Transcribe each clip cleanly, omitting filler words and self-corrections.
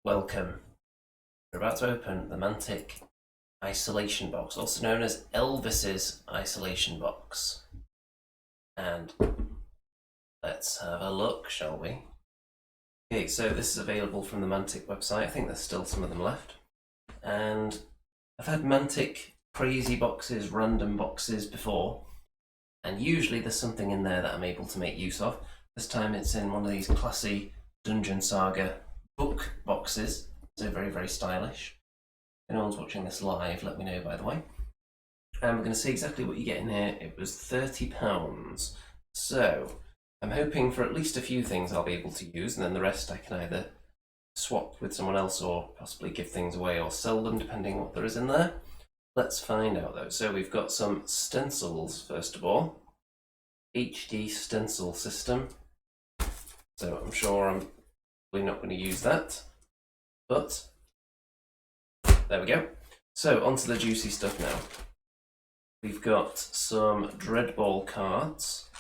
Welcome. We're about to open the Mantic isolation box, also known as Elvis's isolation box. And let's have a look, shall we? Okay, so this is available from the Mantic website. I think there's still some of them left. And I've had Mantic crazy boxes, random boxes before, and usually there's something in there that I'm able to make use of. This time it's in one of these classy Dungeon Saga book boxes, so very, very stylish. If anyone's watching this live, let me know, by the way. And we're going to see exactly what you get in here. It was £30. So I'm hoping for at least a few things I'll be able to use, and then the rest I can either swap with someone else or possibly give things away or sell them, depending what there is in there. Let's find out though. So we've got some stencils, first of all. HD stencil system. So I'm sure I'm probably not going to use that, but there we go. So onto the juicy stuff now. We've got some Dreadball cards.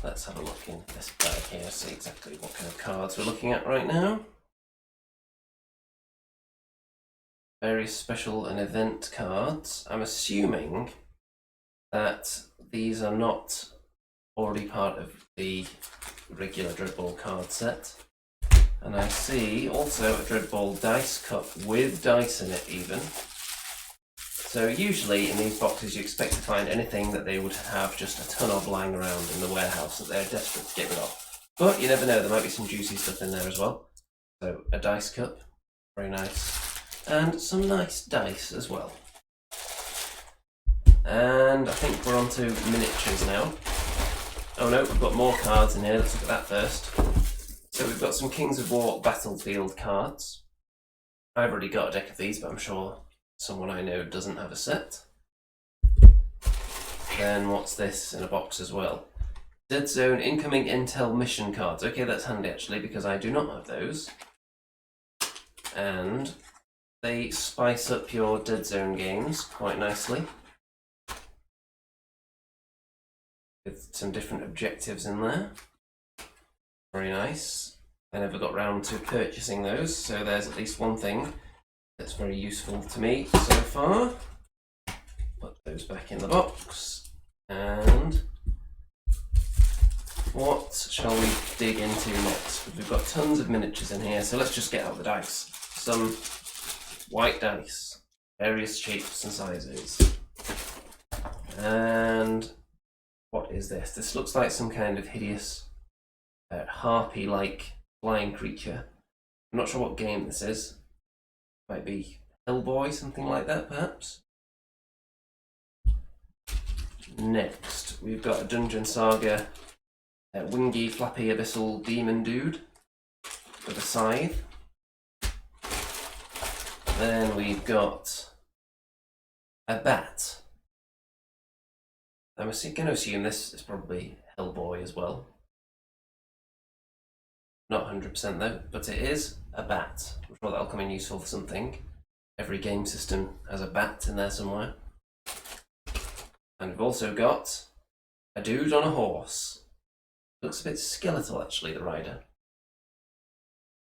Let's have a look in this bag here, see exactly what kind of cards we're looking at right now. Various special and event cards. I'm assuming that these are not already part of the regular Dreadball card set. And I see also a Dreadball dice cup with dice in it even. So usually in these boxes you expect to find anything that they would have just a ton of lying around in the warehouse that they're desperate to get rid of. But you never know, there might be some juicy stuff in there as well. So a dice cup, very nice. And some nice dice as well. And I think we're on to miniatures now. Oh no, we've got more cards in here, let's look at that first. So we've got some Kings of War Battlefield cards. I've already got a deck of these, but I'm sure someone I know doesn't have a set. Then what's this in a box as well? Dead Zone Incoming Intel Mission cards. Okay, that's handy actually, because I do not have those. And they spice up your Dead Zone games quite nicely, with some different objectives in there. Very nice. I never got round to purchasing those, so there's at least one thing that's very useful to me so far. Put those back in the box. And what shall we dig into next? We've got tons of miniatures in here, so let's just get out the dice. Some white dice, various shapes and sizes. And what is this? This looks like some kind of hideous harpy-like flying creature. I'm not sure what game this is. Might be Hellboy, something like that, perhaps. Next, we've got a Dungeon Saga wingy, flappy, abyssal demon dude with a scythe. Then we've got a bat. I'm going to assume this is probably Hellboy as well. Not 100% though, but it is a bat. I'm sure that'll come in useful for something. Every game system has a bat in there somewhere. And we've also got a dude on a horse. Looks a bit skeletal actually, the rider.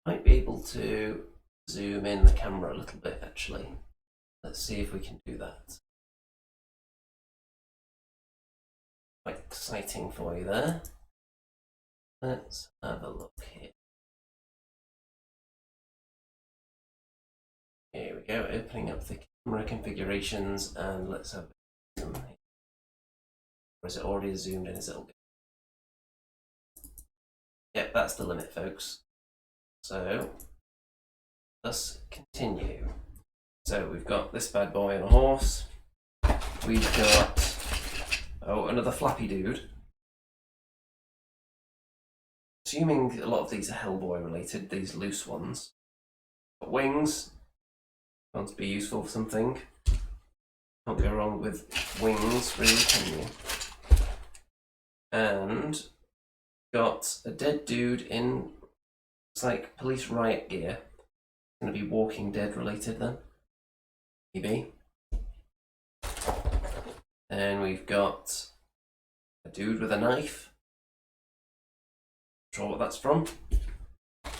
Might be able to zoom in the camera a little bit actually. Let's see if we can do that. Quite exciting for you there. Let's have a look here. Here we go, opening up the camera configurations, and let's have a zoom here. Or is it already zoomed in? Is it all good? Yep, that's the limit, folks. So let's continue. So we've got this bad boy on a horse. We've got, oh, another flappy dude. Assuming a lot of these are Hellboy related, these loose ones. Got wings. Want to be useful for something. Can't go wrong with wings, really, can you? And got a dead dude in, it's like police riot gear. Going to be Walking Dead related then, maybe. And we've got a dude with a knife. Not sure what that's from.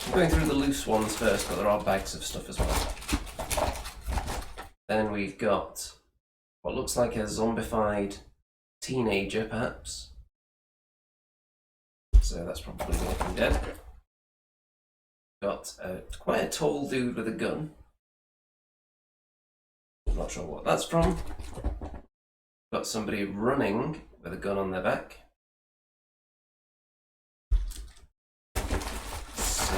I'm going through the loose ones first, but there are bags of stuff as well. Then we've got what looks like a zombified teenager, perhaps. So that's probably Walking Dead. Got quite a tall dude with a gun. Not sure what that's from. Got somebody running with a gun on their back. So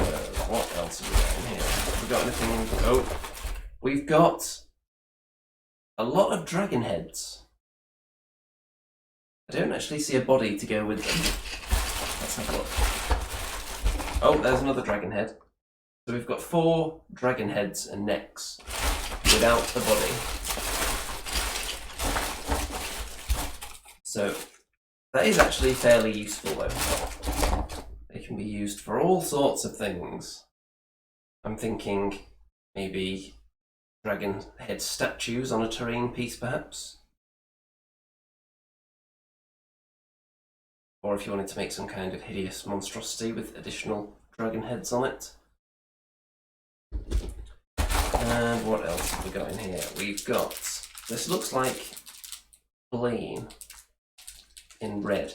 what else have we got in here? Have we got anything? Oh, we've got a lot of dragon heads. I don't actually see a body to go with them. Let's have a look. Oh, there's another dragon head. So we've got 4 dragon heads and necks without the body. So that is actually fairly useful though. They can be used for all sorts of things. I'm thinking maybe dragon head statues on a terrain piece perhaps. Or if you wanted to make some kind of hideous monstrosity with additional dragon heads on it. And what else have we got in here? We've got, this looks like Blaine in red.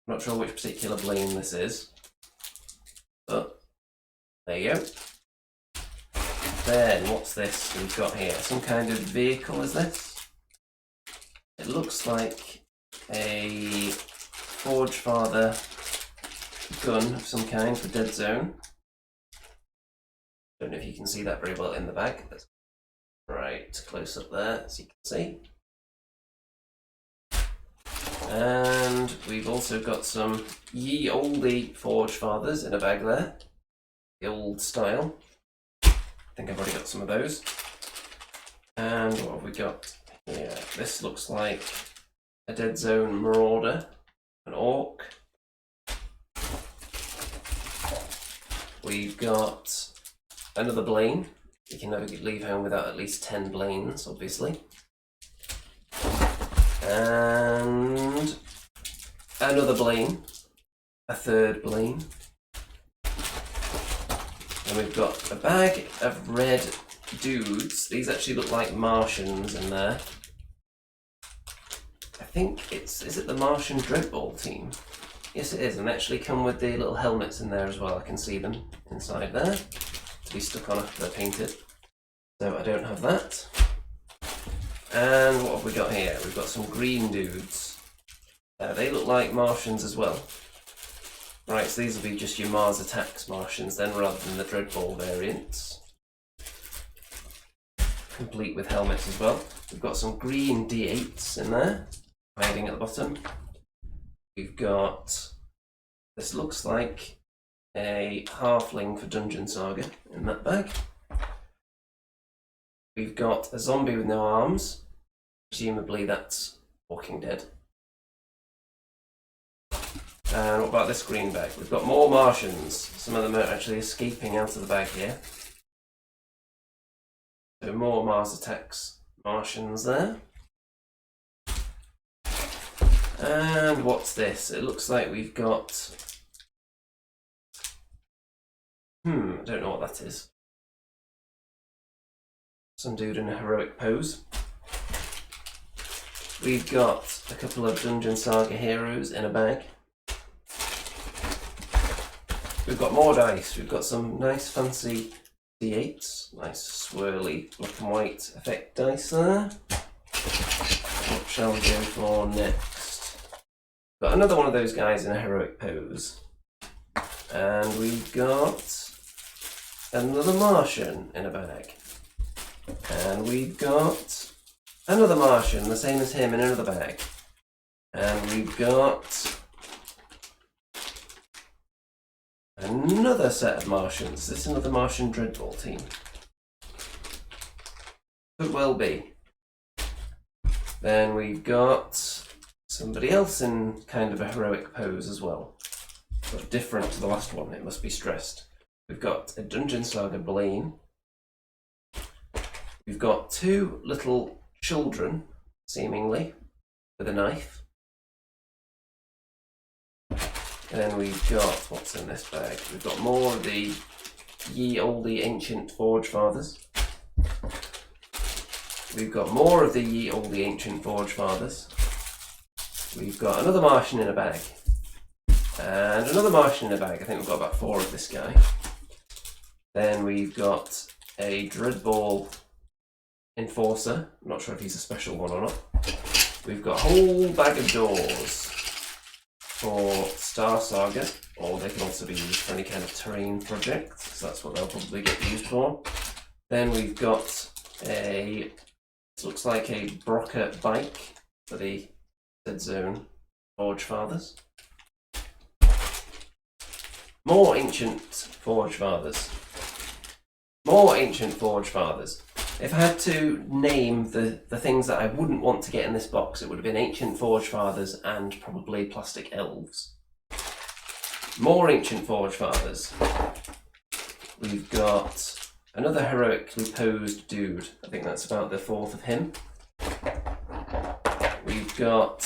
I'm not sure which particular Blaine this is, but there you go. Then what's this we've got here? Some kind of vehicle, is this? It looks like a Forge Father gun of some kind for Dead Zone. Don't know if you can see that very well in the bag. That's right close up there, as you can see. And we've also got some ye olde Forge Fathers in a bag there. The old style. I think I've already got some of those. And what have we got here? This looks like a Dead Zone Marauder, an Orc. We've got another Blaine. You can never leave home without at least 10 Blaines, obviously. And another Blaine. A third Blaine. And we've got a bag of red dudes. These actually look like Martians in there. I think is it the Martian Dreadball team? Yes it is, and they actually come with the little helmets in there as well. I can see them inside there to be stuck on after they're painted. So I don't have that. And what have we got here? We've got some green dudes. They look like Martians as well. Right, so these will be just your Mars Attacks Martians then, rather than the Dreadball variants. Complete with helmets as well. We've got some green D8s in there, hiding at the bottom. We've got, this looks like a halfling for Dungeon Saga in that bag. We've got a zombie with no arms. Presumably that's Walking Dead. And what about this green bag? We've got more Martians. Some of them are actually escaping out of the bag here. So more Mars Attacks Martians there. And what's this? It looks like we've got... I don't know what that is. Some dude in a heroic pose. We've got a couple of Dungeon Saga heroes in a bag. We've got more dice. We've got some nice fancy D8s. Nice swirly black and white effect dice there. What shall we go for next? Got another one of those guys in a heroic pose. And we've got another Martian in a bag. And we've got another Martian, the same as him, in another bag. And we've got another set of Martians. Is this another Martian Dreadball team? Could well be. Then we've got somebody else in kind of a heroic pose as well. But different to the last one, it must be stressed. We've got a Dungeon Saga Blaine. We've got 2 little children, seemingly, with a knife. And then we've got, what's in this bag? We've got more of the ye olde ancient Forge Fathers. We've got more of the ye olde ancient Forge Fathers. We've got another Martian in a bag. And another Martian in a bag. I think we've got about 4 of this guy. Then we've got a Dreadball Enforcer. I'm not sure if he's a special one or not. We've got a whole bag of doors for Star Saga, or they can also be used for any kind of terrain project, so that's what they'll probably get used for. Then we've got a, it looks like a Brocker bike for the Dead Zone Forge Fathers. More ancient Forge Fathers. More ancient Forge Fathers. If I had to name the things that I wouldn't want to get in this box, it would have been Ancient Forge Fathers and probably Plastic Elves. More Ancient Forge Fathers. We've got another heroically posed dude. I think that's about the 4th of him. We've got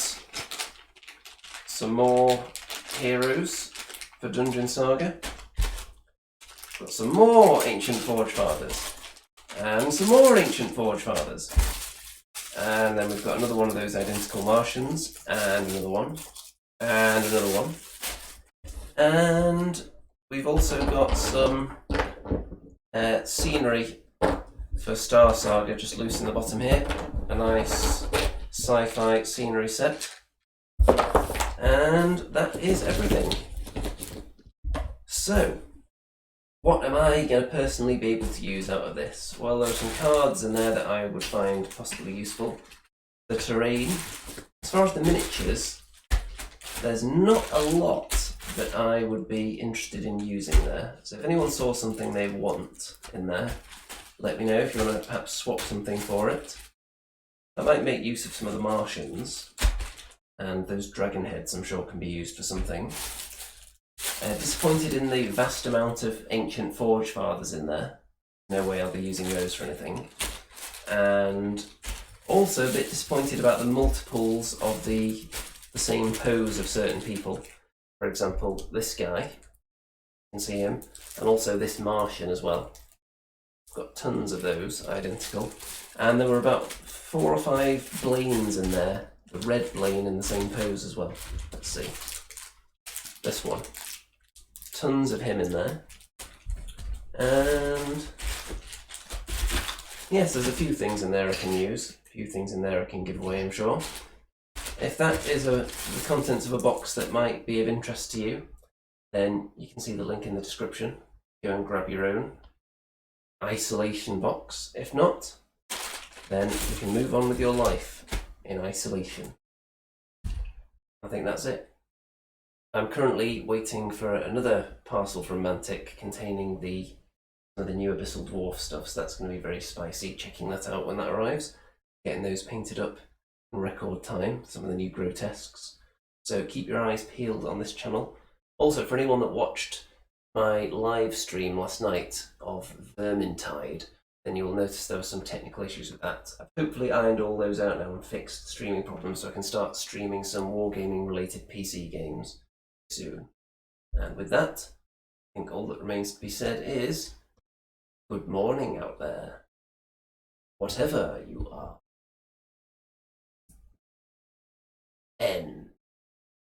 some more heroes for Dungeon Saga. Got some more Ancient Forge Fathers. And some more Ancient Forge Fathers. And then we've got another one of those identical Martians, and another one, and another one. And we've also got some scenery for Star Saga, just loose in the bottom here. A nice sci-fi scenery set. And that is everything. So, what am I going to personally be able to use out of this? Well, there are some cards in there that I would find possibly useful. The terrain. As far as the miniatures, there's not a lot that I would be interested in using there. So if anyone saw something they want in there, let me know if you want to perhaps swap something for it. I might make use of some of the Martians, and those dragon heads I'm sure can be used for something. Disappointed in the vast amount of Ancient Forge Fathers in there. No way I'll be using those for anything. And also a bit disappointed about the multiples of the same pose of certain people. For example, this guy, you can see him, and also this Martian as well. I've got tons of those, identical. And there were about 4 or 5 Blaines in there. The red Blaine in the same pose as well. Let's see. This one. Tons of him in there. And yes, there's a few things in there I can use. A few things in there I can give away, I'm sure. If that is the contents of a box that might be of interest to you, then you can see the link in the description. Go and grab your own isolation box. If not, then you can move on with your life in isolation. I think that's it. I'm currently waiting for another parcel from Mantic containing some of the new Abyssal Dwarf stuff, so that's going to be very spicy, checking that out when that arrives, getting those painted up in record time, some of the new grotesques. So keep your eyes peeled on this channel. Also, for anyone that watched my live stream last night of Vermintide, then you will notice there were some technical issues with that. I've hopefully ironed all those out now and fixed streaming problems, so I can start streaming some wargaming related PC games soon. And with that, I think all that remains to be said is good morning out there, whatever you are. N.